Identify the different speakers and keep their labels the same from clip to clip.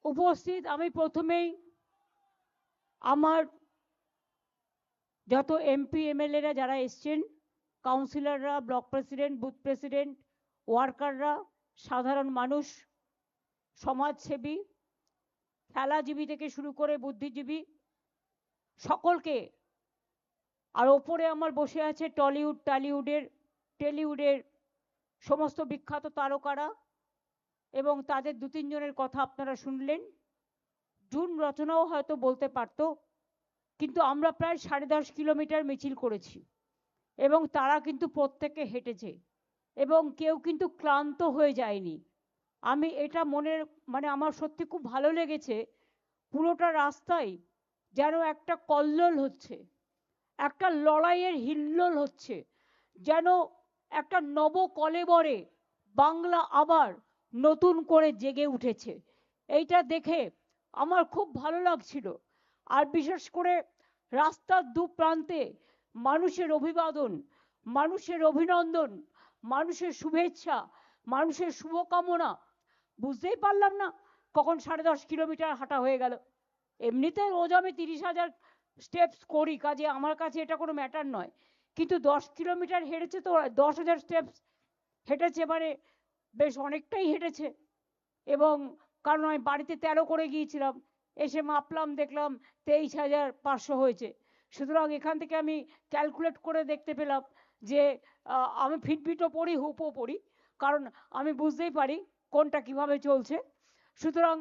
Speaker 1: উপস্থিত আমি প্রথমেই আমার যত এমপি এমএলএরা যারা এসছেন, কাউন্সিলররা, ব্লক প্রেসিডেন্ট, বুথ প্রেসিডেন্ট, ওয়ার্কাররা, সাধারণ মানুষ, সমাজসেবী, খেলাজীবী থেকে শুরু করে বুদ্ধিজীবী সকলকে, আর ওপরে আমার বসে আছে টলিউড, টেলিউডের সমস্ত বিখ্যাত তারকারা, এবং তাদের দু তিনজনের কথা আপনারা শুনলেন। জুন রচনাও হয়তো বলতে পারত, কিন্তু আমরা প্রায় 10.5 কিলোমিটার মিছিল করেছি এবং তারা কিন্তু প্রত্যেকে হেঁটেছে এবং কেউ কিন্তু ক্লান্ত হয়ে যায়নি। আমি এটা আমার সত্যি খুব ভালো লেগেছে। পুরোটা রাস্তায় যেন একটা কল্লোল হচ্ছে, একটা লড়াইয়ের হিল্লোল হচ্ছে, যেন একটা নব কলেবরে বাংলা আবার নতুন করে জেগে উঠেছে। এইটা দেখে আমার খুব ভালো লাগছিল। আর বিশেষ করে রাস্তার দু প্রান্তে মানুষের অভিবাদন, মানুষের অভিনন্দন, মানুষের শুভেচ্ছা, মানুষের শুভকামনা, বুঝতেই পারলাম না কখন 10.5 কিলোমিটার হাঁটা হয়ে গেল। এমনিতে রোজ আমি 30,000 স্টেপস করি, কাজে আমার কাছে এটা কোনো ম্যাটার নয়, কিন্তু 10 কিলোমিটার হেঁটেছে তো 10,000 স্টেপস হেঁটেছে, মানে বেশ অনেকটাই হেঁটেছে। এবং কারণ আমি বাড়িতে 13 করে গিয়েছিলাম, এসে মাপলাম, দেখলাম 23,500 হয়েছে। সুতরাং এখান থেকে আমি ক্যালকুলেট করে দেখতে পেলাম যে আমি ফিটফিটও পড়ি, হুপও পড়ি, কারণ আমি বুঝতেই পারি কোনটা কিভাবে চলছে। সুতরাং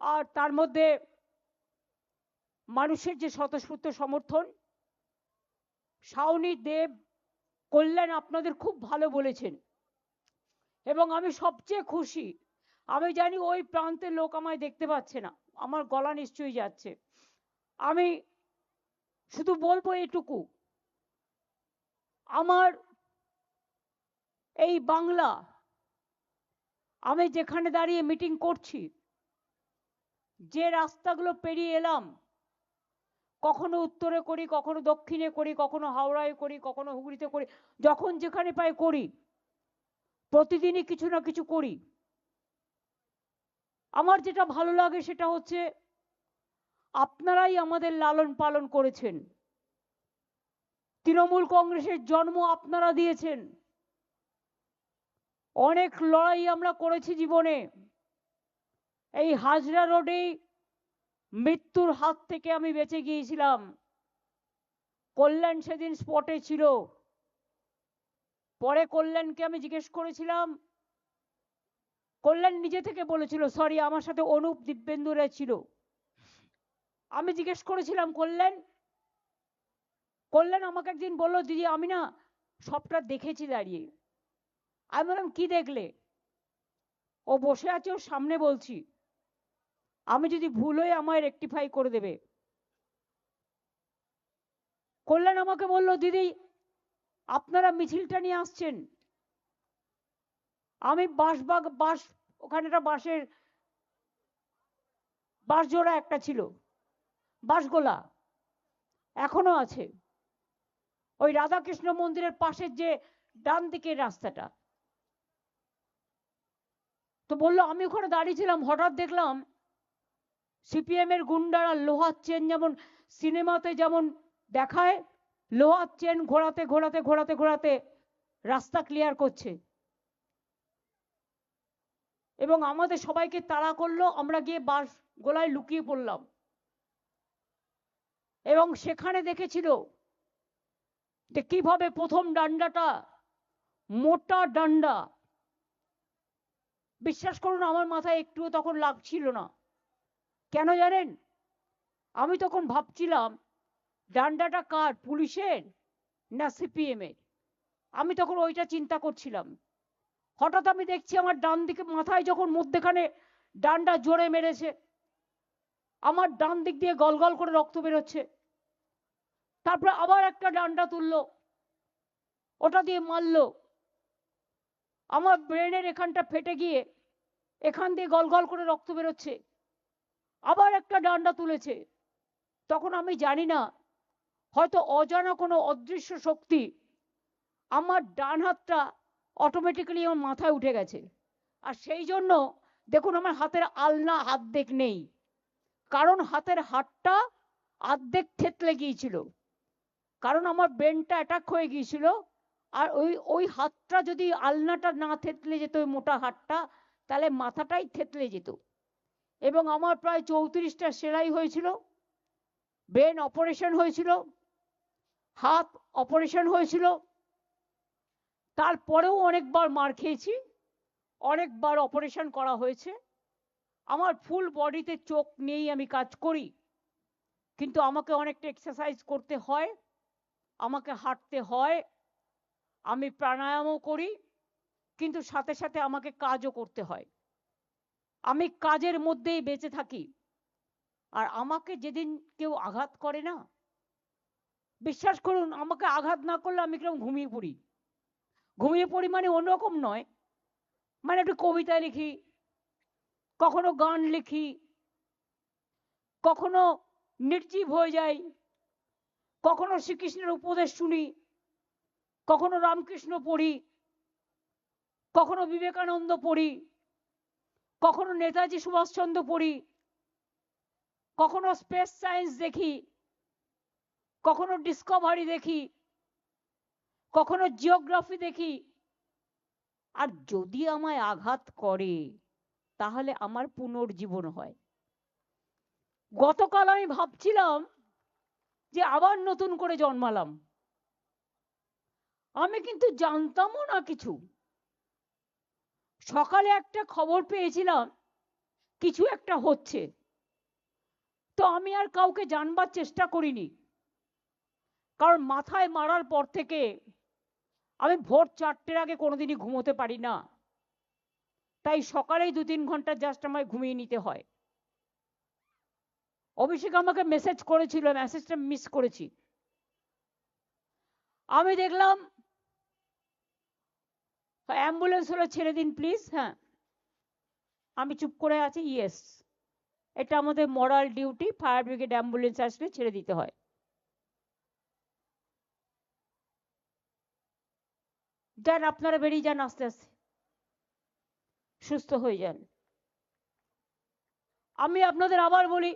Speaker 1: আর তার মধ্যে মানুষের যে স্বতঃস্ফূর্ত সমর্থন, শাওনি, দেব, কল্যাণ আপনাদের খুব ভালো বলেছেন এবং আমি সবচেয়ে খুশি। আমি জানি ওই প্রান্তের লোক আমায় দেখতে পাচ্ছে না, আমার গলা নিশ্চয়ই যাচ্ছে। আমি শুধু বলবো এটুকু, আমার এই বাংলা, আমি যেখানে দাঁড়িয়ে মিটিং করছি, যে রাস্তাগুলো পেরিয়ে এলাম, কখনো উত্তরে করি, কখনো দক্ষিণে করি, কখনো হাওড়ায় করি, কখনো হুগলিতে করি, যখন যেখানে পাই করি, প্রতিদিনই কিছু না কিছু করি। আমার যেটা ভালো লাগে সেটা হচ্ছে আপনারাই আমাদের লালন পালন করেছেন, তৃণমূল কংগ্রেসের জন্ম আপনারা দিয়েছেন, অনেক লড়াই আমরা করেছি জীবনে। এই হাজরা রোডেই মৃত্যুর হাত থেকে আমি বেঁচে গিয়েছিলাম, কল্যাণ সেদিন স্পটে ছিল। পরে কল্যাণকে আমি জিজ্ঞেস করেছিলাম, কল্যাণ নিজে থেকে বলেছিল, সরি আমার সাথে অনুপ, দিব্যেন্দুরা ছিল। আমি জিজ্ঞেস করেছিলাম কল্যাণ আমাকে একদিন বললো, দিদি আমি না সবটা দেখেছি দাঁড়িয়ে। আমি বললাম কি দেখলে? ও বসে আছে, ওর সামনে বলছি, আমি যদি ভুল হয়ে আমায় রেকটিফাই করে দেবে। কল্যাণ আমাকে বলল, দিদি আপনারা মিছিলটা নিয়ে আসছেন, আমি বাস, ওখানে একটা বাঁশ জোড়া একটা ছিল, বাঁশগোলা এখনো আছে, ওই রাধাকৃষ্ণ মন্দিরের পাশের যে ডান দিকের রাস্তাটা। তো বললো, আমি ওখানে দাঁড়িয়েছিলাম, হঠাৎ দেখলাম সিপিএম এর গুন্ডারা লোহার চেন, যেমন সিনেমাতে যেমন দেখায়, লোহার চেন ঘোরাতে ঘোরাতে ঘোরাতে ঘোরাতে রাস্তা ক্লিয়ার করছে এবং আমাদের সবাইকে তাড়া করলো। আমরা গিয়ে বাস গোলায় লুকিয়ে পড়লাম এবং সেখানে দেখেছিল যে কিভাবে প্রথম ডান্ডাটা, মোটা ডান্ডা, বিশ্বাস করুন আমার মাথায় একটুও তখন লাগছিল না। কেন জানেন? আমি তখন ভাবছিলাম ডান্ডাটা কার, পুলিশের না সিপিএম এর? আমি তখন ওইটা চিন্তা করছিলাম। হঠাৎ আমি দেখছি আমার ডান দিকে মাথায় যখন মধ্যেখানে ডান্ডা জোরে মেরেছে, আমার ডান দিক দিয়ে গলগল করে রক্ত বেরোচ্ছে। তারপরে আবার একটা ডান্ডা তুললো, ওটা দিয়ে মারলো, আমার ব্রেনের এখানটা ফেটে গিয়ে এখান দিয়ে গলগল করে রক্ত বেরোচ্ছে। আবার একটা ডান্ডা তুলেছে। তখন আমি জানি না, হয়তো অজানা কোনো অদৃশ্য শক্তি আমার ডান হাতটা অটোমেটিক্যালি আমার মাথায় উঠে গেছে। আর সেই জন্য দেখুন আমার হাতের আলনা অর্ধেক নেই, কারণ হাতের হাড়টা অর্ধেক থেতলে গিয়েছিল, কারণ আমার ব্রেনটা অ্যাটাক হয়ে গিয়েছিল। আর ওই ওই হাতটা যদি আলনাটা না থেতলে যেত, ওই মোটা হাতটা, তাহলে মাথাটাই থেতলে যেত। এবং আমার প্রায় 34টা সেলাই হয়েছিল, ব্রেন অপারেশন হয়েছিল, হাত অপারেশন হয়েছিল। তারপরেও অনেকবার মার খেয়েছি, অনেকবার অপারেশন করা হয়েছে। আমার ফুল বডিতে চোখ নেই, আমি কাজ করি, কিন্তু আমাকে অনেকটা এক্সারসাইজ করতে হয়, আমাকে হাঁটতে হয়, আমি প্রাণায়ামও করি, কিন্তু সাথে সাথে আমাকে কাজও করতে হয়। আমি কাজের মধ্যেই বেঁচে থাকি। আর আমাকে যেদিন কেউ আঘাত করে না, বিশ্বাস করুন, আমাকে আঘাত না করলে আমি কিরকম ঘুমিয়ে পড়ি। ঘুমিয়ে পড়ি মানে অন্যরকম নয়, মানে একটু কবিতা লিখি, কখনো গান লিখি, কখনো নির্জীব হয়ে যাই, কখনো শ্রীকৃষ্ণের উপদেশ শুনি, কখনো রামকৃষ্ণ পড়ি, কখনো বিবেকানন্দ পড়ি, কখনো নেতাজি সুভাষচন্দ্র পড়ি, কখনো স্পেস সায়েন্স দেখি, কখনো ডিসকভারি দেখি, কখনো জিওগ্রাফি দেখি। আর যদি আমায় আঘাত করে তাহলে আমার পুনর্জীবন হয়। গতকাল আমি ভাবছিলাম যে আবার নতুন করে জন্মালাম। আমি কিন্তু জানতামও না কিছু। সকালে একটা খবর পেয়েছিলাম কিছু একটা হচ্ছে, তো আমি আর কাউকে জানবার চেষ্টা করিনি, কারণ মাথায় মারার পর থেকে আমি ভোর 4টের আগে কোনোদিনই ঘুমোতে পারি না। তাই সকালেই 2-3 ঘন্টা জাস্ট আমায় ঘুমিয়ে নিতে হয়। অভিষেক আমাকে মেসেজ করেছিল, মেসেজটা মিস করেছি। আমি দেখলাম অ্যাম্বুলেন্স হলে ছেড়ে দিন প্লিজ। হ্যাঁ, আমি চুপ করে আছি। ইয়েস, এটা আমাদের মরাল ডিউটি, ফায়ার ব্রিগেড অ্যাম্বুলেন্স আসলে ছেড়ে দিতে হয়। যান, আপনারা বেরিয়ে যান, আস্তে আস্তে সুস্থ হয়ে যান। আমি আপনাদের আবার বলি,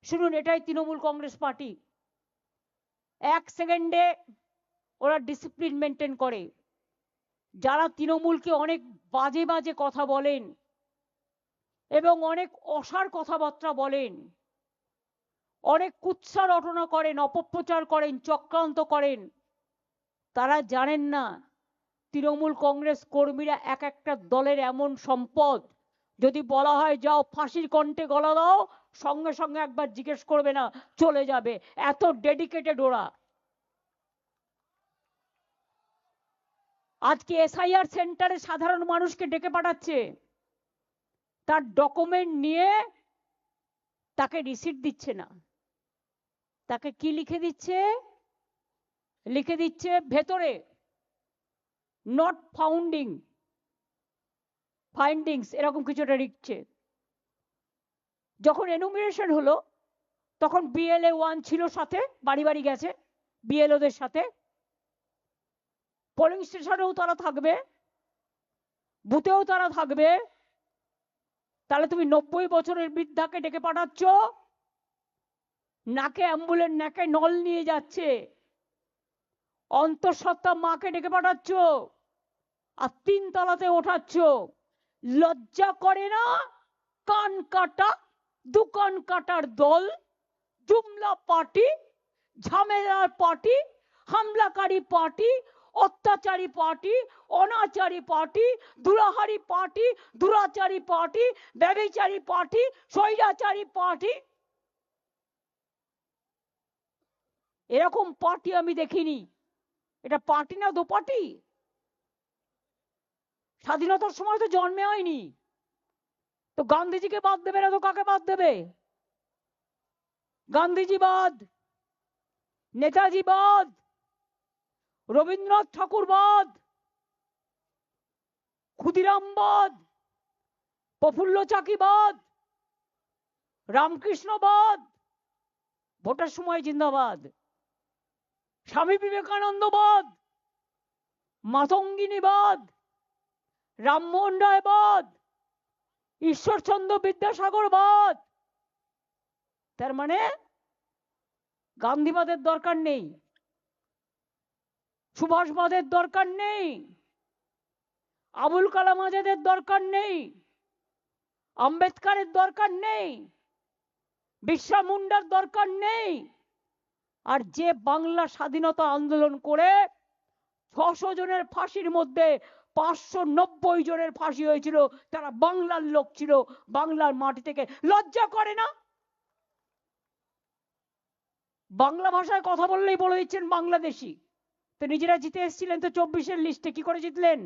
Speaker 1: শুনুন, এটাই তৃণমূল কংগ্রেস পার্টি। 1 সেকেন্ডে ওরা ডিসিপ্লিন মেনটেন করে। যারা তৃণমূলকে অনেক বাজে বাজে কথা বলেন এবং অনেক অসার কথাবার্তা বলেন, অনেক কুৎসা রটনা করেন, অপপ্রচার করেন, চক্রান্ত করেন, তারা জানেন না তৃণমূল কংগ্রেস কর্মীরা এক একটা দলের এমন সম্পদ, যদি বলা হয় যাও ফাঁসির কণ্ঠে গলা দাও, সঙ্গে সঙ্গে একবার জিজ্ঞেস করবে না, চলে যাবে। এত ডেডিকেটেড ওরা। আজকে এসআইআর সেন্টারে সাধারণ মানুষকে ডেকে পাঠাচ্ছে, তার ডকুমেন্ট নিয়ে তাকে রিসিট দিচ্ছে না, তাকে কি লিখে দিচ্ছে? লিখে দিচ্ছে ভেতরে নট ফাইন্ডিংস, এরকম কিছুটা লিখছে। যখন এনুমিনেশন হলো তখন বিএলএ 1 ছিল সাথে, বাড়ি বাড়ি গেছে বিএলওদের সাথে। পোলিং স্টেশনেও তারা থাকবে, বুথেও তারা থাকবে। তাহলে তুমি 90 বছরের বৃদ্ধাকে ডেকে পাঠাচ্ছ, নাকে অ্যাম্বুলেন্স, নাকে নল নিয়ে যাচ্ছে, অন্তঃসত্ত্বা মাকে ডেকে পাঠাচ্ছ, আর 3 তলাতে ওঠাচ্ছ। লজ্জা করে না? কান কাটা, দোকান কাটার দল, জুমলা পার্টি, ঝামেলার পার্টি, হামলাকারী পার্টি, অত্যাচারী পার্টি, অনাচারী পার্টি, দুরাহারি পার্টি, দুরাচারী পার্টি, ব্যভিচারী পার্টি, স্বৈরাচারী পার্টি। এরকম পার্টি আমি দেখিনি। এটা পার্টি না দোপাটি? স্বাধীনতার সময় তো জন্মে হয়নি, তো গান্ধীজিকে বাদ দেবে না তো কাকে বাদ দেবে? গান্ধীজি বাদ, নেতাজি বাদ, রবীন্দ্রনাথ ঠাকুর বাদ, ক্ষুদিরাম বাদ, প্রফুল্ল চাকি বাদ, রামকৃষ্ণ বাদ, ভোটের সময় জিন্দাবাদ, স্বামী বিবেকানন্দ বাদ, মাতঙ্গিনী বাদ, রামমোহন রায় বাদ, ঈশ্বরচন্দ্র বিদ্যাসাগরবাদ, তার মানে গান্ধীবাদের দরকার নেই, সুভাষবাদের দরকার নেই, আবুল কালাম আজাদের দরকার নেই, আম্বেদকরের দরকার নেই, বিরসা মুন্ডার দরকার নেই। আর যে বাংলা স্বাধীনতা আন্দোলন করে 600 জনের ফাঁসির মধ্যে 590 জনের ফাঁসি হয়েছিল, তারা বাংলার লোক ছিল, বাংলার মাটি থেকে। লজ্জা করে না? বাংলা ভাষায় কথা বললেই বলে দিচ্ছেন বাংলাদেশি। তো নিজেরা জিতে এসেছিলেন তো 24-এর লিস্টে, কি করে জিতলেন?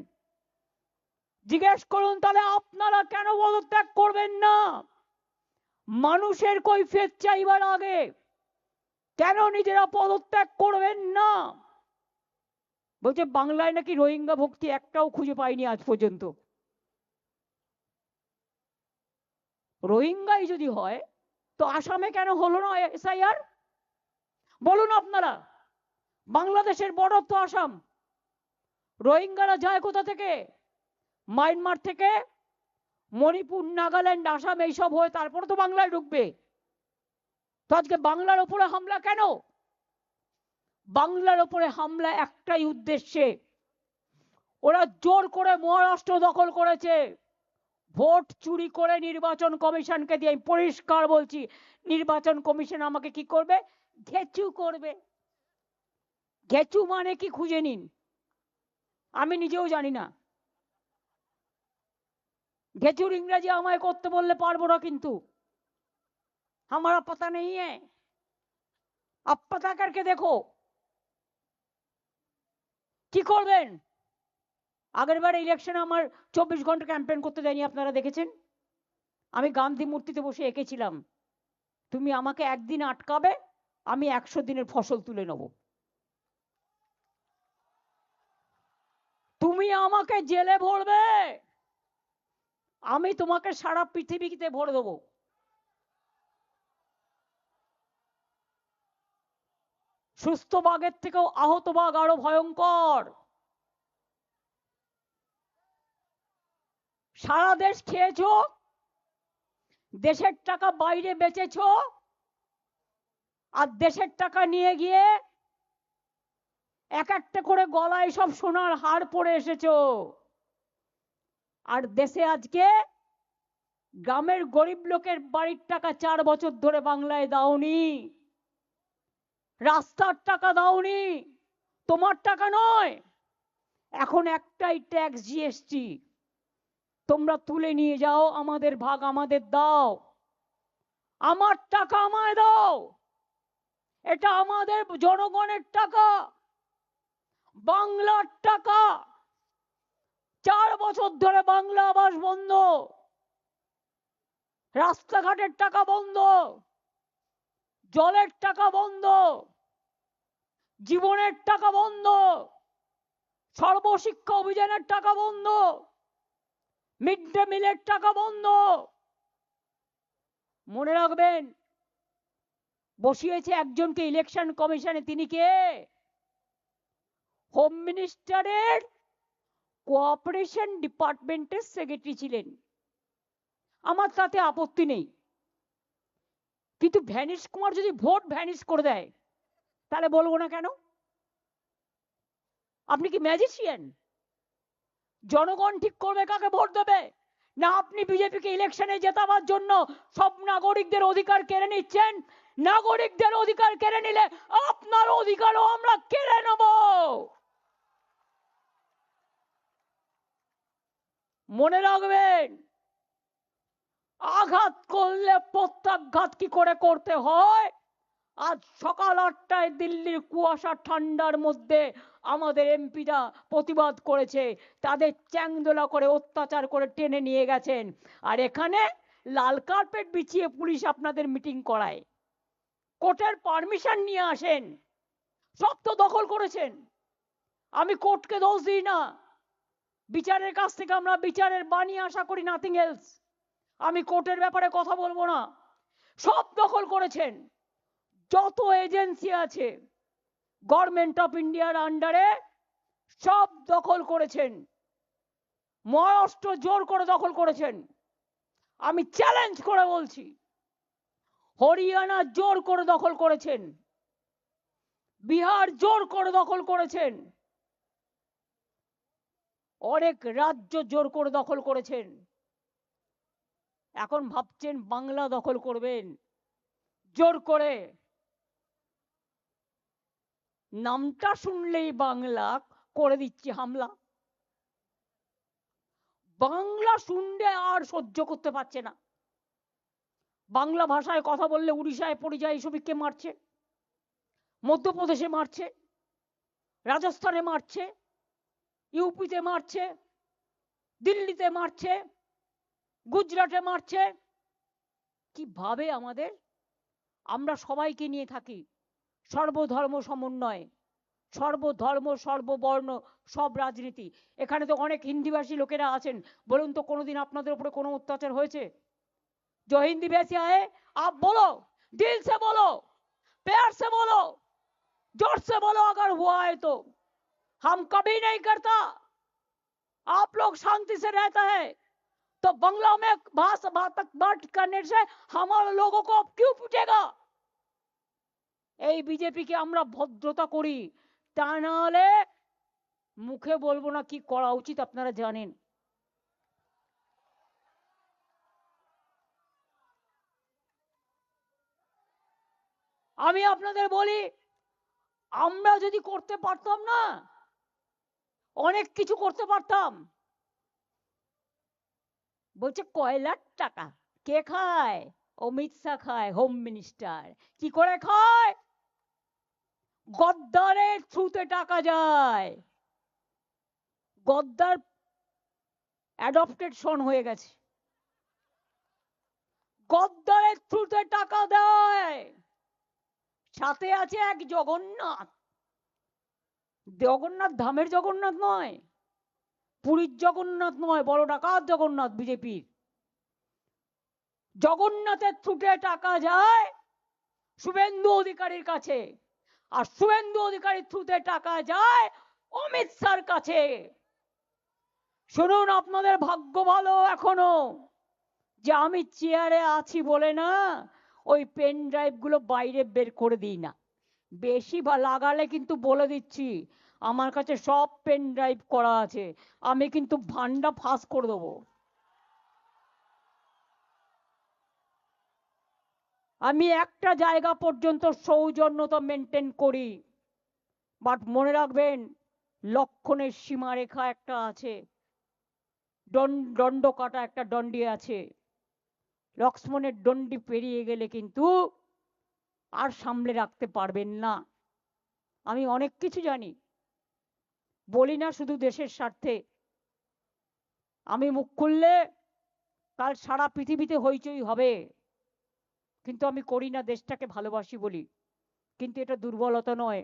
Speaker 1: জিজ্ঞেস করুন তাহলে আপনারা কেন পদত্যাগ করবেন না? মানুষের কৈফিয়ত চাইবার আগে কেন নিজেরা পদত্যাগ করবেন না? বলছে বাংলায় নাকি রোহিঙ্গা ভক্তি একটাও খুঁজে পাইনি আজ পর্যন্ত। রোহিঙ্গাই যদি হয় তো আসামে কেন হলো না এসআইআর? বলুন আপনারা। বাংলাদেশের বর্ডার তো আসাম। রোহিঙ্গারা যায় কোথা থেকে? মায়ানমার থেকে, মণিপুর, নাগাল্যান্ড, আসাম এইসব হয়ে তারপরে তো বাংলায় ঢুকবে। তো আজকে বাংলার উপরে হামলা কেন? বাংলার উপরে হামলা একটাই উদ্দেশ্যে, ওরা জোর করে মহারাষ্ট্র দখল করেছে, ভোট চুরি করে নির্বাচন কমিশনকে দিয়ে। আমি পরিষ্কার বলছি, নির্বাচন কমিশন আমাকে কি করবে? ঘেচু করবে। ঘেচু মানে কি খুঁজে নিন, আমি নিজেও জানি না। ঘেচুর ইংরেজি আমায় করতে বললে পারবো না, কিন্তু हमारा पता नहीं है, आप पता करके देखो। কি করবেন? আগের বার ইলেকশনে আমার 24 ঘন্টা ক্যাম্পেইন করতে দেয়নি, আপনারা দেখেছেন। আমি গান্ধী মূর্তিতে বসে এঁকেছিলাম, তুমি আমাকে একদিন আটকাবে, আমি 100 দিনের ফসল তুলে নেব। তুমি আমাকে জেলে ভরবে, আমি তোমাকে সারা পৃথিবীতে ভরে দেবো। সুস্থ বাঘের থেকেও আহত বাঘ আরো ভয়ঙ্কর। সারা দেশ খেয়েছো, দেশের টাকা বাইরে বেচেছো, আর দেশের টাকা নিয়ে গিয়ে এক একটা করে গলায় সব সোনার হার পরে এসেছো। আর দেশে আজকে গ্রামের গরিব লোকের বাড়ির টাকা 4 বছর ধরে বাংলায় দাওনি, রাস্তার টাকা দাওনি, তোমার টাকা নয়। এখন একটাই ট্যাক্স, জিএসটি, তোমরা তুলে নিয়ে যাও, আমাদের ভাগ আমাদের দাও, আমার টাকা আমায় দাও। এটা আমাদের জনগণের টাকা, বাংলার টাকা। 4 বছর ধরে বাংলা আবাস বন্ধ, রাস্তাঘাটের টাকা বন্ধ, জলের টাকা বন্ধ, জীবনের টাকা বন্ধ, সর্বশিক্ষা অভিযানের টাকা বন্ধ, মিড ডে মিলের টাকা বন্ধ। মনে রাখবেন, বসিয়েছে একজনকে ইলেকশন কমিশনে, তিনি কে? হোম মিনিস্টারের কোঅপারেশন ডিপার্টমেন্টের সেক্রেটারি ছিলেন। আমার তাতে আপত্তি নেই, কিন্তু ভ্যানিশ কুমার যদি ভোট ভ্যানিশ করে দেয় তাহলে বলবো না কেন? আপনি কি ম্যাজিশিয়ান? জনগণ ঠিক করবে কাকে ভোট দেবে, না আপনি বিজেপিকে ইলেকশনে জেতাবার জন্য সব নাগরিকদের অধিকার কেড়ে নিচ্ছেন? নাগরিকদের অধিকার কেড়ে নিলে আপনার অধিকারও আমরা কেড়ে নেব। মনে রাখবেন, আঘাত করলে প্রত্যাঘাত কি করে করতে হয়। আজ সকাল 8টায় দিল্লির কুয়াশা ঠান্ডার মধ্যে আমাদের এমপিরা প্রতিবাদ করেছে, তাদের চ্যাংদোলা করে অত্যাচার করে টেনে নিয়ে গেছেন, আর এখানে লাল কার্পেট বিছিয়ে পুলিশ আপনাদের মিটিং করায়। কোর্টের পারমিশন নিয়ে আসেন, সব তো দখল করেছেন। আমি কোর্টকে দোষ দিই না, বিচারের কাছ থেকে আমরা বিচারের বাণী আশা করি, নাথিং এলস। আমি কোর্টের ব্যাপারে কথা বলবো না, সব দখল করেছেন। যত এজেন্সি আছে গভর্নমেন্ট অফ ইন্ডিয়ার আন্ডারে সব দখল করেছেন। মহারাষ্ট্র জোর করে দখল করেছেন, আমি চ্যালেঞ্জ করে বলছি, হরিয়ানা জোর করে দখল করেছেন, বিহার জোর করে দখল করেছেন, অনেক রাজ্য জোর করে দখল করেছেন। এখন ভাবছেন বাংলা দখল করবেন জোর করে। নামটা শুনলেই বাংলা করে দিচ্ছে হামলা। বাংলা শুনলে আর সহ্য করতে পারছে না। বাংলা ভাষায় কথা বললে উড়িষ্যায় পরিযায়ী শ্রমিককে মারছে, মধ্যপ্রদেশে মারছে, রাজস্থানে মারছে, ইউপিতে মারছে, দিল্লিতে মারছে, গুজরাটে মারছে। কিভাবে আমাদের, আমরা সবাইকে নিয়ে থাকি, সর্বধর্ম সমন্বয়, সর্বধর্ম সর্ববর্ণ সব রাজনীতি। এখানে তো অনেক হিন্দিভাষী লোকেরা আছেন, বলুন তো কোনোদিন আপনাদের উপরে কোনো অত্যাচার হয়েছে? जो हिंदी वैसे आए आप बोलो, दिल से बोलो, प्यार से बोलो, जोर से बोलो अगर हुआ है तो। हम कभी नहीं करता। आप लोग शांति से रहता है तो बंगला में भाषा बात करने से हमारे लोगों को क्यों पूछेगा? এই বিজেপিকে আমরা ভদ্রতা করি, তা না হলে মুখে বলবো না কি করা উচিত আপনারা জানেন। আমি আপনাদের বলি, আমরা যদি করতে পারতাম না, অনেক কিছু করতে পারতাম। বলছে কয়লার টাকা কে খায়? অমিত শাহ খায়, হোম মিনিস্টার। কি করে খায়? গদ্দারের থ্রুতে টাকা যায়। গদ্দার অ্যাডপ্টেড সন হয়ে গেছে, গদ্দারের থ্রুতে টাকা দেয়। সাথে আছে এক জগন্নাথ। জগন্নাথ ধামের জগন্নাথ নয়, পুরীর জগন্নাথ নয়, বড় ডাকাত জগন্নাথ বিজেপির। জগন্নাথের থ্রুতে টাকা যায় শুভেন্দু অধিকারীর কাছে, আর শুভেন্দু অধিকারীর থ্রুতে টাকা যায় অমিত শাহর কাছে। শুনুন, আপনাদের ভাগ্য ভালো এখনো যে আমি চেয়ারে আছি বলে না ওই পেন ড্রাইভ গুলো বাইরে বের করে দিই না। বেশি লাগালে কিন্তু বলে দিচ্ছি, আমার কাছে সব পেন ড্রাইভ করা আছে, আমি কিন্তু ভান্ডা ফাঁস করে দেবো। আমি একটা জায়গা পর্যন্ত সৌজন্যতা মেনটেন করি, বাট মনে রাখবেন লক্ষণের সীমারেখা একটা আছে, দণ্ড কাটা একটা দণ্ডি আছে। লক্ষ্মণের দণ্ডি পেরিয়ে গেলে কিন্তু আর সামলে রাখতে পারবেন না। আমি অনেক কিছু জানি, বলি না শুধু দেশের স্বার্থে। আমি মুখ খুললে কাল সারা পৃথিবীতে হইচই হবে, কিন্তু আমি করি না, দেশটাকে ভালোবাসি বলি। কিন্তু এটা দুর্বলতা নয়।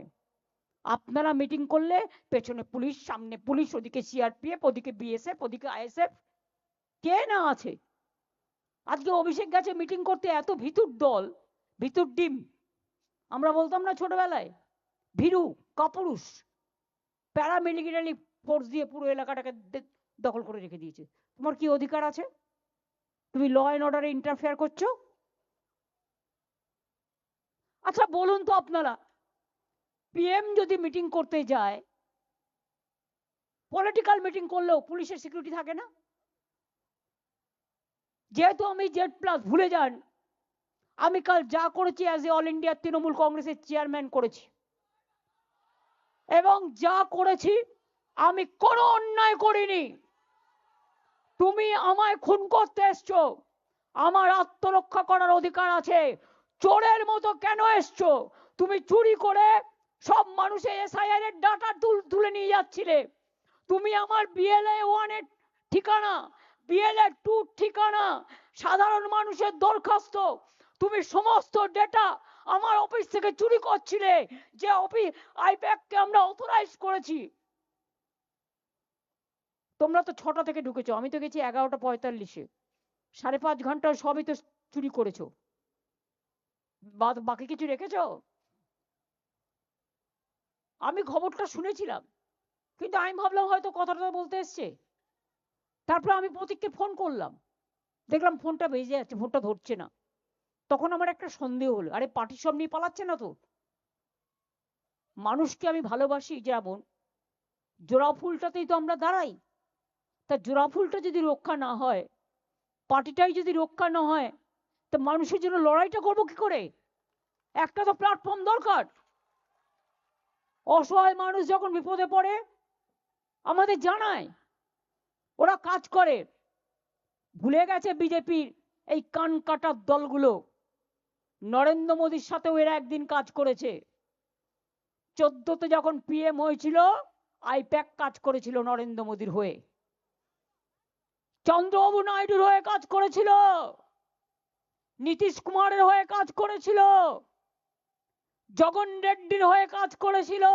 Speaker 1: আপনারা মিটিং করলে পেছনে পুলিশ, সামনে পুলিশ, ওদিকে সিআরপিএফ, ওদিকে বিএসএফ, ওদিকে আইএসএফ, কে না আছে। আজকে অভিষেক গেছে মিটিং করতে, এত ভিতুর দল, ভিতুর ডিম। আমরা বলতাম না ছোটবেলায়, ভীরু কাপুরুষ। প্যারামিলিটারি ফোর্স দিয়ে পুরো এলাকাটাকে দখল করে রেখে দিয়েছে। তোমার কি অধিকার আছে? তুমি ল অ্যান্ড অর্ডারে ইন্টারফেয়ার করছো? আচ্ছা বলুন তো আপনারা, পিএম যদি মিটিং করতে যায়, পলিটিক্যাল মিটিং করলেও পুলিশের সিকিউরিটি থাকে না? যেহেতু আমি জেড প্লাস, ভুলে যান আমি কাল যা করেছি as a all India Trinamool কংগ্রেসের চেয়ারম্যান করেছি, এবং যা করেছি আমি কোনো অন্যায় করিনি। তুমি আমায় খুন করতে এসছো, আমার আত্মরক্ষা করার অধিকার আছে। চোরের মতো কেন এসছো? তুমি চুরি করে সব মানুষের এসআইআর এর ডাটা তুলে নিয়ে যাচ্ছিলে। তুমি আমার বিএলএ 1 এর ঠিকানা, বিএলএ 2 ঠিকানা, সাধারণ মানুষের দরখাস্ত, তুমি সমস্ত ডেটা আমার অফিস থেকে চুরি করছিলে, যে অফিস আইপ্যাককে আমরা অথরাইজ করেছি। তোমরা তো 6টা থেকে ঢুকেছো, আমি তো গেছি 11:45-এ। 5.5 ঘন্টা সবই তো চুরি করেছো, বাকি কিছু রেখেছো? আমি খবরটা শুনেছিলাম, কিন্তু আমি ভাবলাম হয়তো কথাটা বলতে এসছে। তারপর আমি প্রতীককে ফোন করলাম, দেখলাম ফোনটা বেজে যাচ্ছে, ফোনটা ধরছে না। তখন আমার একটা সন্দেহ হলো, আরে পার্টি সব নিয়ে পালাচ্ছে না তো? মানুষকে আমি ভালোবাসি যেমন, জোড়া ফুলটাতেই তো আমরা দাঁড়াই। তা জোড়া ফুলটা যদি রক্ষা না হয়, পার্টিটাই যদি রক্ষা না হয়, তা মানুষের জন্য লড়াইটা করবো কি করে? একটা তো প্ল্যাটফর্ম দরকার। অসহায় মানুষ যখন বিপদে পড়ে আমাদের জানায়, ওরা কাজ করে। ভুলে গেছে বিজেপির এই কান কাটার দলগুলো, নরেন্দ্র মোদীর সাথেও এরা একদিন কাজ করেছে। 14তে যখন পিএম হয়েছিল, আইপ্যাক কাজ করেছিল নরেন্দ্র মোদীর হয়ে, চন্দ্রবাবু নাইডুর হয়ে কাজ করেছিল, নীতিশ কুমারের হয়ে কাজ করেছিল, জগন রেড্ডির হয়ে কাজ করেছিল।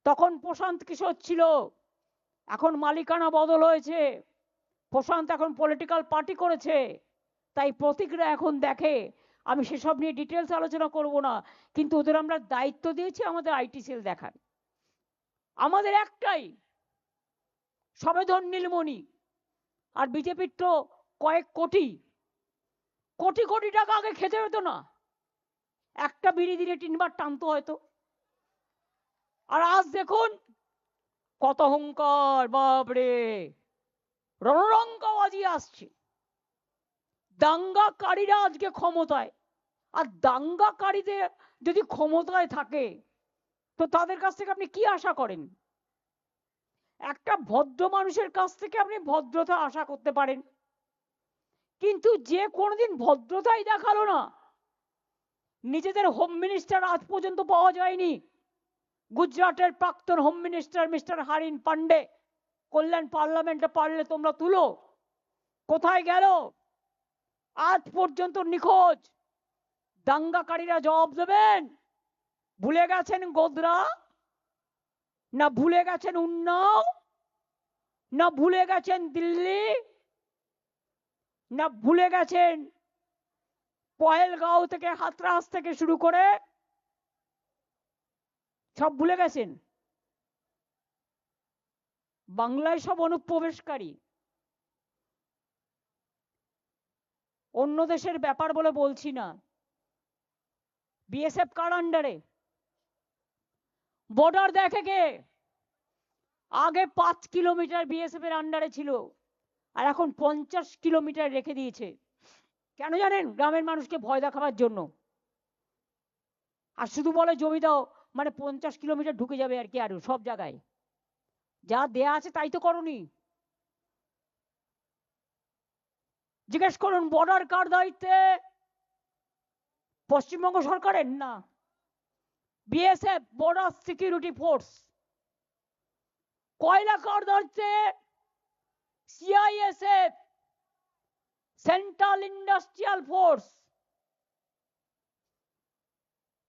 Speaker 1: তখন প্রশান্ত কিশোর ছিল, এখন মালিকানা বদল হয়েছে, প্রশান্ত এখন পলিটিক্যাল পার্টি করেছে, তাই প্রতীকরা এখন দেখে। আমি সেসব নিয়ে ডিটেলস আলোচনা করব না, কিন্তু ওদের আমরা দায়িত্ব দিয়েছি আমাদের আইটি সেল দেখার। আমাদের একটাই, সবেধন নীলমণি। আর বিজেপির তো কয়েক কোটি কোটি কোটি টাকা আগে খেতে হতো না, একটা বিড়ি দিলে 3 বার টানতো হয়তো। আর আজ দেখুন কত অহংকার, বাপরে, রণরঙ্গবাজি আসছে। দাঙ্গাকারীরা আজকে ক্ষমতায়, আর দাঙ্গাকারীদের যদি ক্ষমতায় থাকে তো তাদের কাছ থেকে আপনি কি আশা করেন? একটা ভদ্র মানুষের কাছ থেকে আপনি ভদ্রতা আশা করতে পারেন, কিন্তু যে কোনোদিন ভদ্রতাই দেখালো না, নিজেদের হোম মিনিস্টার আজ পর্যন্ত পাওয়া যায়নি। গুজরাটের প্রাক্তন হোম মিনিস্টার মিস্টার হারিন পান্ডে, কল্যাণ পার্লামেন্টে পারলে তোমরা তুলো, কোথায় গেল? আজ পর্যন্ত নিখোঁজ। দাঙ্গাকারীরা জবাব দেবেন। ভুলে গেছেন গোধরা, না ভুলে গেছেন উন্নাও, না ভুলে গেছেন দিল্লি, না ভুলে গেছেন পহেলগাঁও থেকে হাতরাস থেকে শুরু করে সব ভুলে গেছেন? বাংলায় সব অনুপ্রবেশকারী। অন্য দেশের ব্যাপার বলে বলছি না। বিএসএফ কার আন্ডারে? বর্ডার দেখে কে? আগে 5 কিলোমিটার বিএসএফ এর আন্ডারে ছিল, আর এখন 50 কিলোমিটার রেখে দিয়েছে। কেন জানেন? গ্রামের মানুষকে ভয় দেখাবার জন্য। আর শুধু বলে জমি দাও, মানে 50 কিলোমিটার ঢুকে যাবে আর কি, আরো সব জায়গায় যা দেয়া আছে তাই তো করনি। জিজ্ঞেস করুন বর্ডার কার দায়িত্বে? পশ্চিমবঙ্গ সরকারের না, বিএসএফ, বর্ডার সিকিউরিটি ফোর্স। কয়লা কার দায়িত্বে? CISF, central industrial force.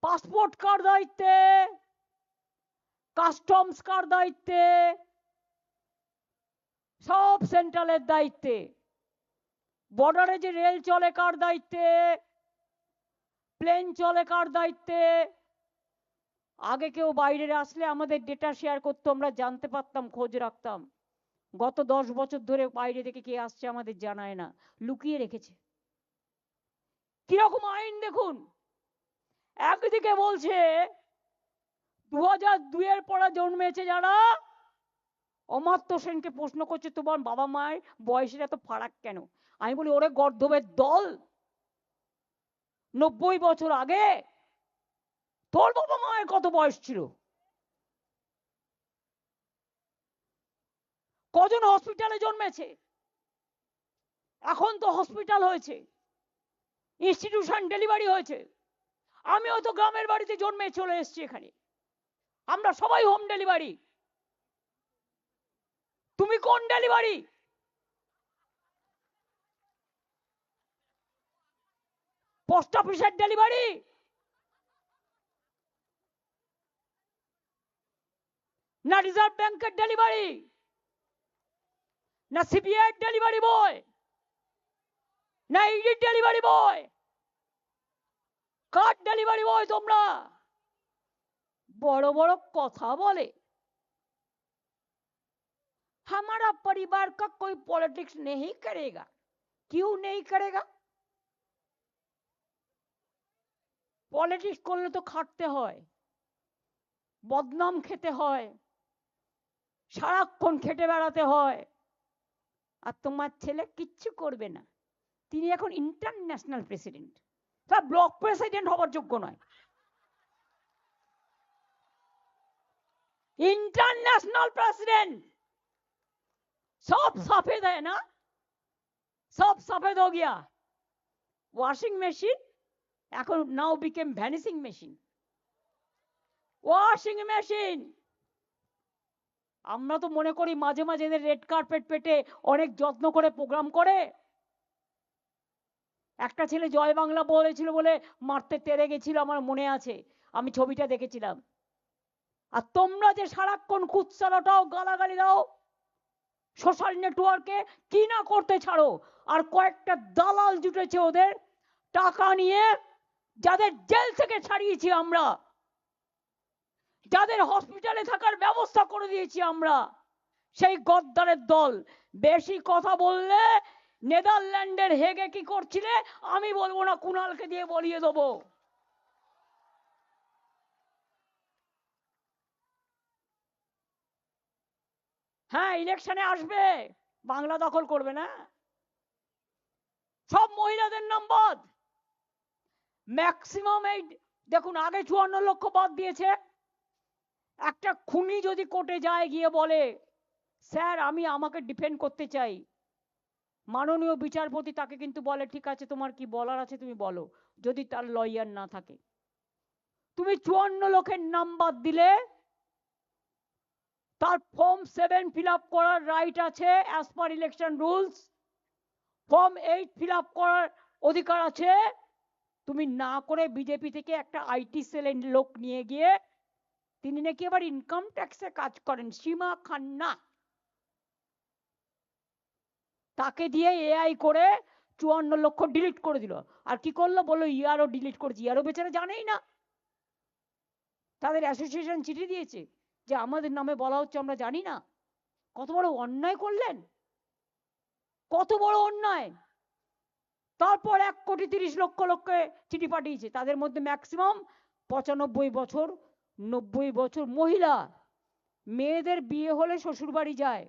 Speaker 1: Passport কার দায়িত্বে? কাস্টমস কার দায়িত্বে? সব সেন্ট্রালের দায়িত্বে। বর্ডারে যে রেল চলে কার দায়িত্বে? প্লেন চলে কার দায়িত্বে? আগে কেউ বাইরে আসলে আমাদের ডেটা শেয়ার করতো, আমরা জানতে পারতাম, খোঁজ রাখতাম। গত 10 বছর ধরে বাইরে থেকে কে আসছে আমাদের জানায় না, লুকিয়ে রেখেছে। কিরকম আইন দেখুন। একদিকে বলছে 2002 এর পরে জন্মেছে যারা, অমাত্য সেনকে প্রশ্ন করছে তোমার বাবা মায়ের বয়সের এত ফারাক কেন? আমি বলি ওরে গর্ধবের দল, 90 বছর আগে তোর বাবা মায়ের কত বয়স ছিল? কজন হসপিটালে জন্মেছে? এখন তো হসপিটাল হয়েছে, ইনস্টিটিউশন ডেলিভারি হয়েছে। আমিও তো গ্রামের বাড়িতে জন্মে চলে এসেছি এখানে, আমরা সবাই হোম ডেলিভারি। তুমি কোন ডেলিভারি? পোস্ট অফিসের ডেলিভারি, না রিজার্ভ ব্যাংকের ডেলিভারি, না সিবিআই ডেলিভারি বয়, না ইডি ডেলিভারি বয়? কার ডেলিভারি বয় তোমরা? বড় বড় কথা বলে। हमारा परिवार का कोई पॉलिटिक्स नहीं करेगा। क्यों नहीं करेगा? पॉलिटिक्स করলে তো খাটতে হয়, বদনাম খেতে হয়, সারাক্ষণ খেটে বেড়াতে হয়। আর তোমার ছেলে কিচ্ছু করবে না। তিনি এখন ইন্টারন্যাশনাল প্রেসিডেন্ট, তার ব্লক প্রেসিডেন্ট হবার যোগ্য নয়। International president. सब सफेद है ना, सब सफेद हो गया। वॉशिंग मशीन এখন now become vanishing machine. Washing machine. আমরা তো মনে করি মাঝে মাঝে এদের রেড কার্পেট পেটে অনেক যত্ন করে প্রোগ্রাম করে। একটা ছেলে জয় বাংলা বলেছিল বলে মারতে তেড়ে গেছিল, আমার মনে আছে, আমি ছবিটা দেখেছিলাম। আর তোমরা যে সারাক্ষণ কুৎসারটাও গালাগালি দাও সোশ্যাল নেটওয়ার্কে, কি না করতে ছাড়ো। আর কয়েকটা দালাল জুটেছে ওদের টাকা নিয়ে, যাদের জেল থেকে ছাড়িয়েছি আমরা, যাদের হসপিটালে থাকার ব্যবস্থা করে দিয়েছি আমরা, সেই গদ্দারের দল। বেশি কথা বললে নেদারল্যান্ডের হেগে কি করছিলে আমি বলবো না, কুণালকে দিয়ে বলিয়ে দেবো। হ্যাঁ, ইলেকশনে আসবে, বাংলা দখল করবে না। সব মহিলাদের নাম বাদ, ম্যাক্সিমাম। এই দেখুন, আগে 54 লক্ষ বাদ দিয়েছে। একটা খুনি যদি কোর্টে যায়, গিয়ে বলে স্যার আমি আমাকে ডিফেন্ড করতে চাই, মাননীয় বিচারপতি তাকে কিন্তু বলে ঠিক আছে তোমার কি বলার আছে তুমি বলো, যদি তার লয়ার না থাকে। তুমি 54 লক্ষের নাম বাদ দিলে, তার ফর্ম 7 ফিল আপ করার রাইট আছে as per election rules, form 8 fill up করার অধিকার আছে। তুমি না করে বিজেপি থেকে একটা আইটি সেলের লোক নিয়ে গিয়ে, তিনি নাকি আবার ইনকাম ট্যাক্সে কাজ করেন, সীমা খান্না, তাকে দিয়ে এআই করে 54 লক্ষ ডিলিট করে দিল। আর কি করলো বললো ইয়ারও ডিলিট করেছি। ইয়ারও বেচারা জানেই না, তাদের অ্যাসোসিয়েশন চিঠি দিয়েছে যে আমাদের নামে বলা হচ্ছে আমরা জানি না। কত বড় অন্যায় করলেন, কত বড় অন্যায়। তারপর 1,30,00,000 চিঠি পাঠিয়েছে, তাদের মধ্যে ম্যাক্সিমাম 95 বছর 90 বছর মহিলা। মেয়েদের বিয়ে হলে শ্বশুর বাড়ি যায়,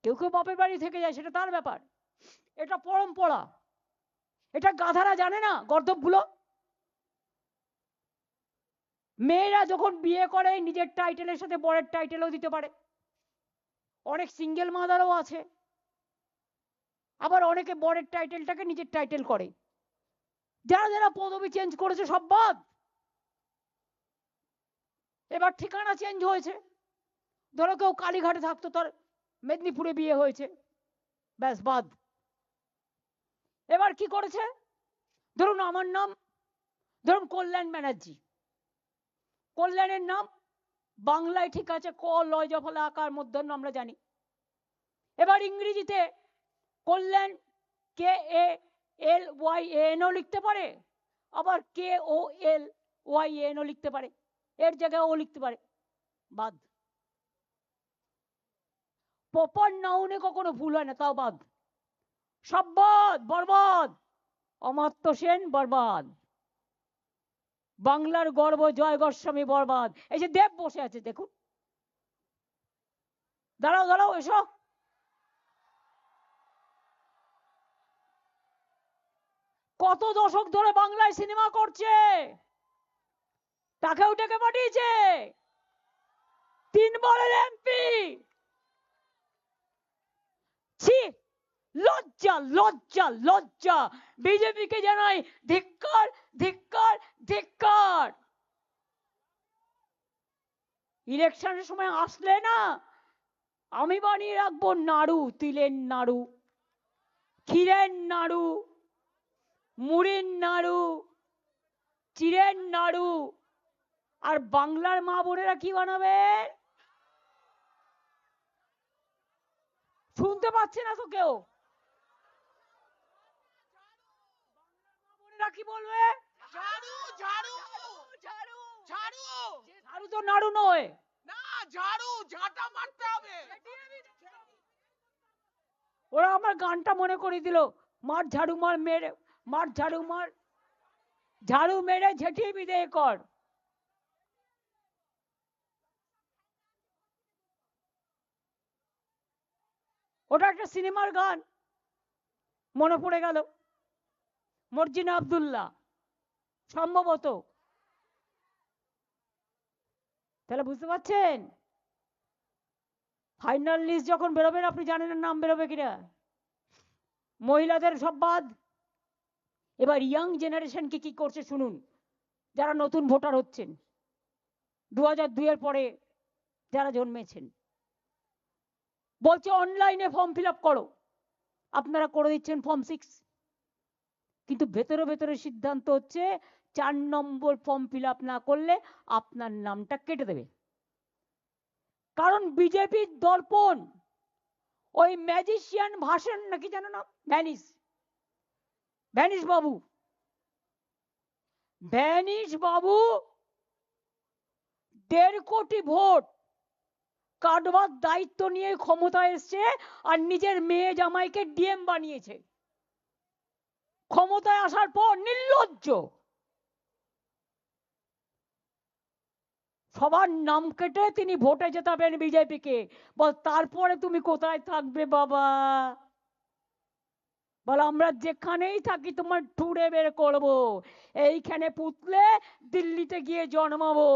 Speaker 1: কেউ কেউ বাপের বাড়ি থেকে যায়, সেটা তার ব্যাপার, এটা পরম্পরা। এটা গাধারা জানে না, গর্দভগুলো। মেয়েরা যখন বিয়ে করে নিজের টাইটেলের সাথে বরের টাইটেলও দিতে পারে, অনেক সিঙ্গেল মাদারও আছে, আবার অনেকে বরের টাইটেলটাকে নিজের টাইটেল করে। যারা যারা পদবি চেঞ্জ করেছে সব বাদ। এবার ঠিকানা চেঞ্জ হয়েছে, ধরো কেউ কালীঘাটে থাকতো, তার মেদিনীপুরে বিয়ে হয়েছে, ব্যাস বাদ। এবার কি করেছে, ধরুন আমার নাম, ধরুন কল্যাণ ব্যানার্জি, কল্যাণের নাম বাংলায় ঠিক আছে, ক লয় জফলা আকার মূর্ধন্য আমরা জানি। এবার ইংরেজিতে কল্যাণ KALYANও লিখতে পারে, আবার KOLYANও লিখতে পারে, এর জায়গায় ও লিখতে পারে, বাদ। প্রপার নাউনে কখনো ভুল হয় না, তাও বাদ, সব বাদ, বরবাদ। অমাত্য সেন বরবাদ, বাংলার গর্ব জয় গোস্বামী বরবাদ। এই যে দেব বসে আছে দেখুন, দাঁড়াও দাঁড়াও এসো, কত দশক ধরে বাংলায় সিনেমা করছে, তাকেও ডেকে পাঠিয়েছে, 3 বারের এমপি। ছি, লজ্জা লজ্জা লজ্জা। বিজেপিকে জানাই ধিক্কার ধিক্কার ধিক্কার। ইলেকশনের সময় আসলে না, আমি বানিয়ে রাখবো নাড়ু, তিলের নাড়ু, ক্ষীরের নাড়ু, মুড়ির নাড়ু, চিড়ের নাড়ু। আর বাংলার মা বোনেরা কি বানাবে শুনতে পাচ্ছে না তো কেউ? বোনেরা কি বলবে?
Speaker 2: ঝাড়ু ঝাড়ু
Speaker 1: ঝাড়ু।
Speaker 2: ঝাড়ু
Speaker 1: ঝাড়ু তো নাড়ু নয়,
Speaker 2: না, ঝাড়ু ঝাঁটা মারতে হবে।
Speaker 1: ওরা আমার গানটা মনে করে দিল, মার ঝাড়ু মার মেরে, মার ঝাড়ু মার, ঝাড়ু মেরে ঝেঁটিয়ে বিদেয় কর। ওটা একটা সিনেমার গান, মনে পড়ে গেল, মর্জিনা আব্দুল্লাহ সম্ভবত। তাহলে বুঝতে পারছেন, ফাইনাল লিস্ট যখন বেরোবেন আপনি জানেন না নাম বেরোবে কিনা। মহিলাদের সব বাদ, এবার ইয়াং জেনারেশনকে কি করছে শুনুন, যারা নতুন ভোটার হচ্ছেন 2002 এর পরে যারা জন্মেছেন, বলছে অনলাইনে ফর্ম ফিল আপ করো, আপনারা করে দিচ্ছেন ফর্ম 6, কিন্তু ভেতরে ভেতরে সিদ্ধান্ত হচ্ছে 4 নম্বর ফর্ম ফিল আপ না করলে আপনার নামটা কেটে দেবে। কারণ বিজেপির দর্পণ, ওই ম্যাজিশিয়ান ভাষণ নাকি জানো না, ভ্যানিস, ভ্যানিস বাবু, ভ্যানিস বাবু 1.5 কোটি ভোট কাটবার দায়িত্ব নিয়ে ক্ষমতায় এসছে, আর নিজের মেয়ে জামাইকে ডিএম বানিয়েছে। ক্ষমতায় আসার পর নির্লজ্জ, সবার নাম কেটে তিনি ভোটে জেতাবেন বিজেপিকে। বল তারপরে তুমি কোথায় থাকবে বাবা? বল আমরা যেখানেই থাকি তোমার টুরে বের করবো, এইখানে পুতলে দিল্লিতে গিয়ে জন্মাবো,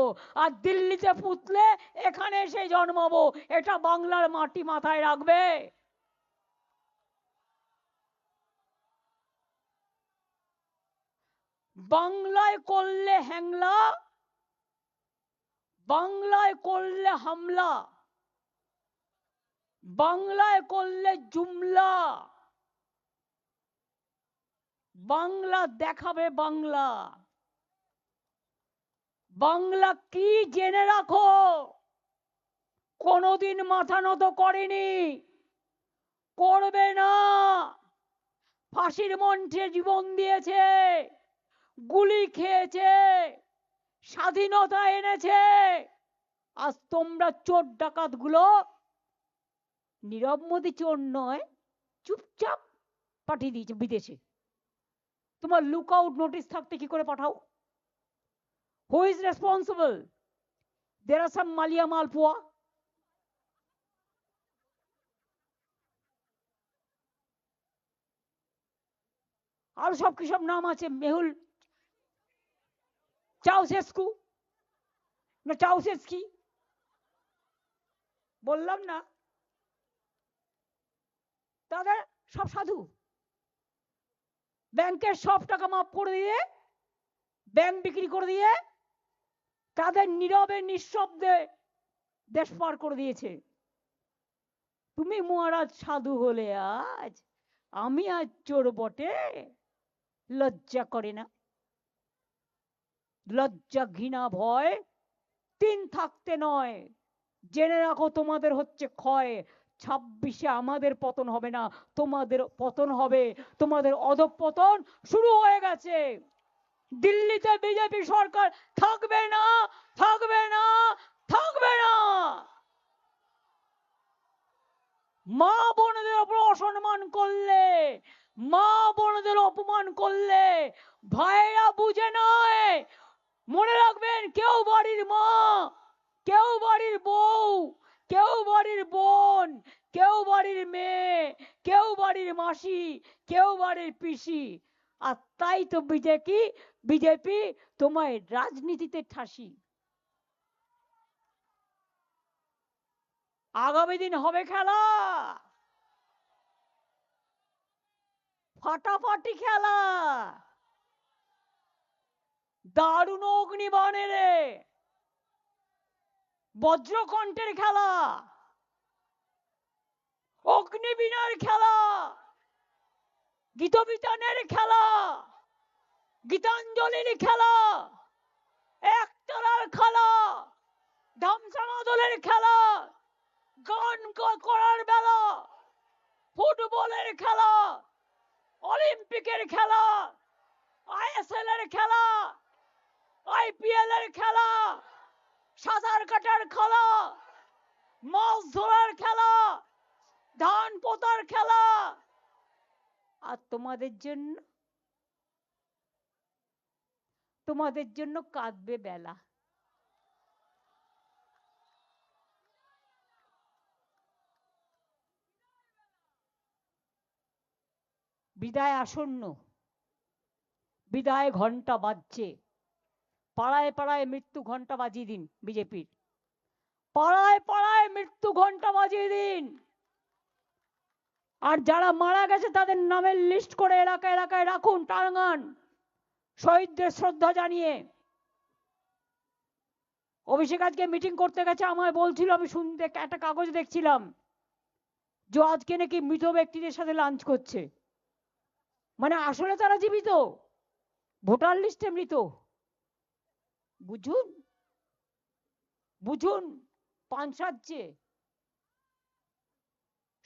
Speaker 1: আর দিল্লিতে পুতলে এখানে এসে জন্মাবো। এটা বাংলার মাটি, মাথায় রাখবে। বাংলায় করলে হ্যাংলা, বাংলায় করলে হামলা, বাংলায় করলে জুমলা, বাংলা দেখাবে বাংলা। বাংলা কি জেনে রাখো, কোনোদিন মাথা নত করেনি, করবে না। ফাঁসির মঞ্চে জীবন দিয়েছে, গুলি খেয়েছে, স্বাধীনতা এনেছে। আজ তোমরা চোর ডাকাত গুলো, নীরব মোদী চোর নয়, চুপচাপ পাঠিয়ে দিয়েছে বিদেশে। তোমার লুক আউট নোটিস থাকতে কি করে পাঠাও? Who is responsible? There are some Mallya malpua, আর সব কি সব নাম আছে, মেহুল চাউসেস্কু না চাউসেস্কি, বললাম না, তাদের সব সাধু। ব্যাংকের সব টাকা মাফ করে দিয়ে, ব্যাংক বিক্রি করে দিয়ে, তাদের নীরবে নিঃশব্দে দেশ পার করে দিয়েছে। তুমি মহারাজ সাধু হলে আজ, আমি আজ চোর বটে, লজ্জা করে না? লজ্জা ঘৃণা ভয় 3 থাকতে নয়, জেনে রাখো তোমাদের হচ্ছে ক্ষয়। 26-এ আমাদের পতন হবে না, তোমাদের পতন হবে। তোমাদের অধঃপতন শুরু হয়ে গেছে। দিল্লিতে বিজেপি সরকার থাকবে না, থাকবে না, থাকবে না। মা বোনদের উপর অসম্মান করলে, মা বোনদের অপমান করলে ভাইরা বুঝে নয়। মনে রাখবেন, কেউ বাড়ির মা, কেউ বাড়ির বউ, কেউ বাড়ির বোন, কেউ বাড়ির মেয়ে, কেউ বাড়ির মাসি, কেউ বাড়ির পিসি। আর তাই তো বিজেপি তোমায় রাজনীতিতে ঠাসি। আগামী দিন হবে খেলা, ফাটাফাটি খেলা, দারুণ অগ্নিবাণের বজ্রকণ্ঠের খেলা, অগ্নিবীণার খেলা, গীতবিতানের খেলা, গীতাঞ্জলির খেলা, একতলার খেলা, ধামসামাদলের খেলা, গান করার বেলা, ফুটবলের খেলা, অলিম্পিকের খেলা, আইএসএল এর খেলা, আইপিএল এর খেলা, সাঁতার কাটার খেলা, মাছ ধরার খেলা, ধান পোতার খেলা, আর তোমাদের জন্য কাঁদবে বেলা। বিদায় আসন্ন, বিদায় ঘন্টা বাজছে। পাড়ায় পাড়ায় মৃত্যু ঘন্টা বাজিয়ে দিন বিজেপির, পাড়ায় পাড়ায় মৃত্যু ঘন্টা বাজিয়ে দিন। আর যারা মারা গেছে তাদের নামের লিস্ট করে এলাকা এলাকায় রাখুন, টাঙ্গান, শহীদদের শ্রদ্ধা জানিয়ে। অভিষেক আজকে মিটিং করতে গেছে, আমায় বলছিল, আমি শুনতে একটা কাগজ দেখছিলাম যে আজকে নাকি মৃত ব্যক্তিদের সাথে লাঞ্চ করছে। মানে আসলে তারা জীবিত, ভোটার লিস্টে মৃত। বুঝুন বুঝুন, পান সাজছে,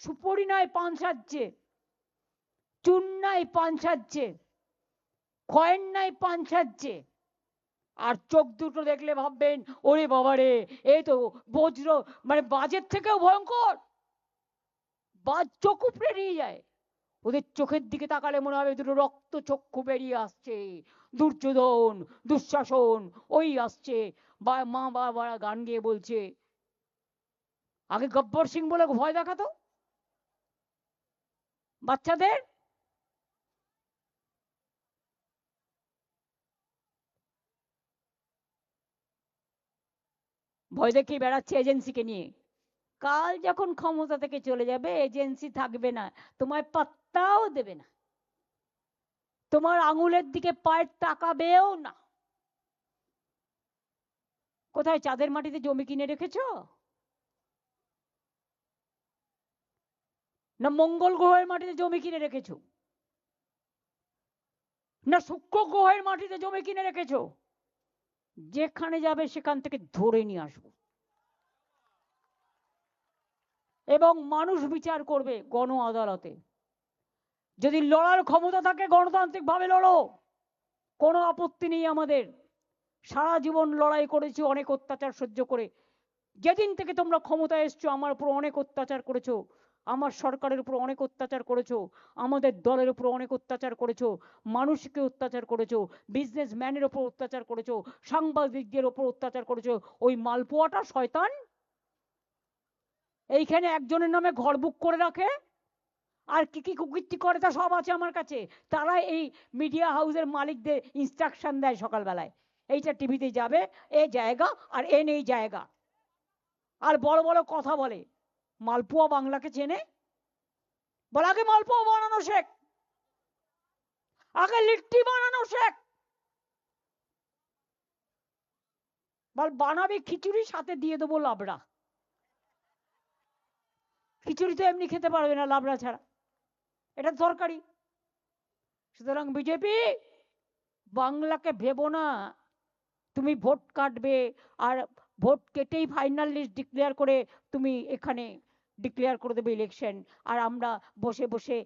Speaker 1: সুপরি নাই পান সাজছে, চুন নাই পান সাজছে, কয়েন নাই পান সাজছে। আর চোখ দুটো দেখলে ভাববেন ওরে বাবারে, এই তো বজ্র, মানে বাজের থেকেও ভয়ঙ্কর। বাজ চোখ উপড়ে নিয়ে যায়। ওদের চোখের দিকে তাকালে মনে হবে দুটো রক্ত চক্ষু বেরিয়ে আসছে। দুর্যোধন, দুঃশাসন ওই আসছে। বা মা বাবারা গান গেয়ে বলছে, আগে গব্বর সিং বলে ভয় দেখাতো বাচ্চাদের। ভয় দেখিয়ে বেড়াচ্ছে এজেন্সিকে নিয়ে। কাল যখন ক্ষমতা থেকে চলে যাবে, এজেন্সি থাকবে না, তোমায় পাত্তাও দেবে না, তোমার আঙুলের দিকে পায়ের তাকাবেও না। কোথায় চাঁদের মাটিতে জমি কিনে রেখেছো? না মঙ্গল গ্রহের মাটিতে জমি কিনে রেখেছো? না শুক্র গ্রহের মাটিতে জমি কিনে রেখেছো? যেখানে যাবে সেখান থেকে ধরে নিয়ে আসবো, এবং মানুষ বিচার করবে গণ আদালতে। যদি লড়ার ক্ষমতা থাকে গণতান্ত্রিক ভাবে লড়ো, কোনো আপত্তি নেই আমাদের। সারা জীবন লড়াই করেছি অনেক অত্যাচার সহ্য করে। যেদিন থেকে তোমরা ক্ষমতায় এসছো আমার উপর অনেক অত্যাচার করেছো, আমার সরকারের উপর অনেক অত্যাচার করেছো, আমাদের দলের উপর অনেক অত্যাচার করেছো, মানুষকে অত্যাচার করেছো, বিজনেসম্যানের উপর অত্যাচার করেছো, সাংবাদিকদের উপর অত্যাচার করেছো। ওই মালপোয়াটা শয়তান এইখানে একজনের নামে ঘর বুক করে রাখে, আর কি কি কুকীর্তি করে তা সব আছে আমার কাছে। তারা এই মিডিয়া হাউসের মালিকদের ইনস্ট্রাকশন দেয় সকালবেলায়, এইটা টিভিতে যাবে, এই জায়গা আর এ নেই জায়গা, আর বড় বড় কথা বলে। মালপোয়া বাংলাকে চেনে? বল আগে মালপোয়া বানানো শেখ, আগে লিট্টি বানানো শেখ। বল বানাবি খিচুড়ি, সাথে দিয়ে দেবো লাবড়া। খিচুড়ি তো এমনি খেতে পারবে না লাবড়া ছাড়া, এটা দরকারি। সুতরাং বিজেপি, বাংলাকে ভেবো না তুমি ভোট কাটবে আর ভোট কেটেই ফাইনাল লিস্ট ডিক্লেয়ার করে তুমি এখানে ডিক্লেয়ার করে দেবে ইলেকশন, আর আমরা বসে বসে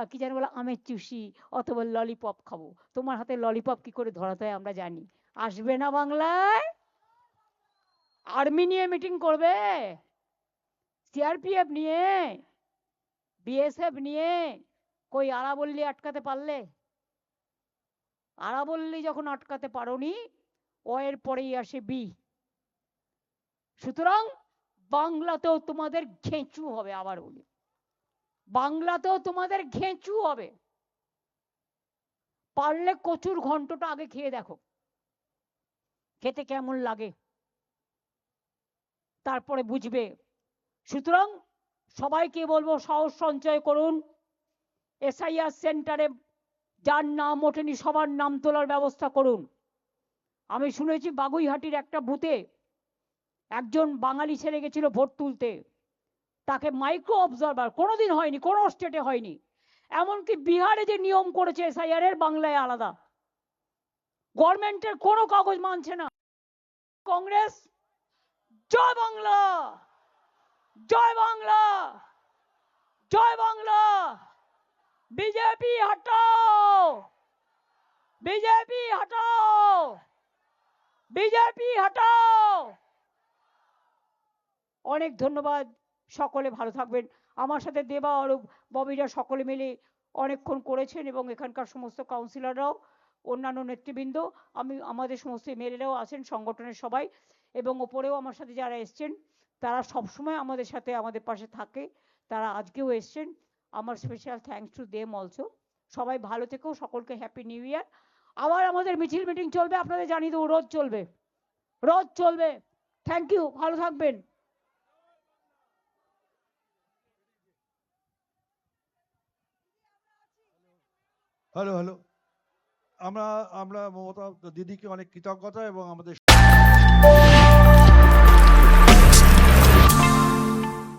Speaker 1: কি জানি বলে আমের চুষি অথবা ললিপপ খাবো। তোমার হাতে ললিপপ কি করে ধরাতে হয় আমরা জানি। আসবে না বাংলায়, আর্মি নিয়ে মিটিং করবে, সিআরপিএফ নিয়ে, বিএসএফ নিয়ে। কই আরাবল্লী আটকাতে পারলে? আরাবল্লী যখন আটকাতে পারোনি, ও এর পরেই আসে বি। সুতরাং বাংলাতেও তোমাদের ঘেঁচু হবে, আবার বলি বাংলাতেও তোমাদের ঘেঁচু হবে। পারলে কচুর ঘন্টটা আগে খেয়ে দেখো, খেতে কেমন লাগে, তারপরে বুঝবে। সুতরাং সবাইকে বলবো সাহস সঞ্চয় করুন। এসআইআর সেন্টারে যার নাম ওঠেনি সবার নাম তোলার ব্যবস্থা করুন। আমি শুনেছি বাগুইহাটির একটা বুথে একজন বাঙালি ছেলে গেছিল ভোট তুলতে, তাকে মাইক্রো অবজারভার, কোনোদিন হয়নি, কোনো স্টেটে হয়নি। এমনকি বিহারে যে নিয়ম করেছে এসআইআর এর, বাংলায় আলাদা। গভর্নমেন্টের কোনো কাগজ মানছে না। কংগ্রেস জয় বাংলা, জয় বাংলা, জয় বাংলা। বিজেপি হটাও, বিজেপি হটাও, বিজেপি হটাও। অনেক ধন্যবাদ, সকলে ভালো থাকবেন। আমার সাথে দেবা, অরূপ, ববিরা সকলে মিলে অনেকক্ষণ করেছেন, এবং এখানকার সমস্ত কাউন্সিলররাও, অন্যান্য নেতৃবৃন্দ, আমাদের সমস্ত এমএলএরাও আছেন, সংগঠনের সবাই, এবং ওপরেও আমার সাথে যারা এসছেন তারা সবসময় আমাদের সাথে আমাদের পাশে থাকে, তারা আজকেও এসছেন। আমার special thanks to them also. সবাই ভালো থেকো, সকলকে হ্যাপি নিউ ইয়ার। আবার আমাদের মিছিল মিটিং চলবে, আপনাদের জানিয়ে দেবো, রোজ চলবে, রোজ চলবে। থ্যাংক ইউ, ভালো থাকবেন।
Speaker 3: হ্যালো হ্যালো, আমরা আমরা মমতা দিদিকে অনেক কৃতজ্ঞতা এবং আমাদের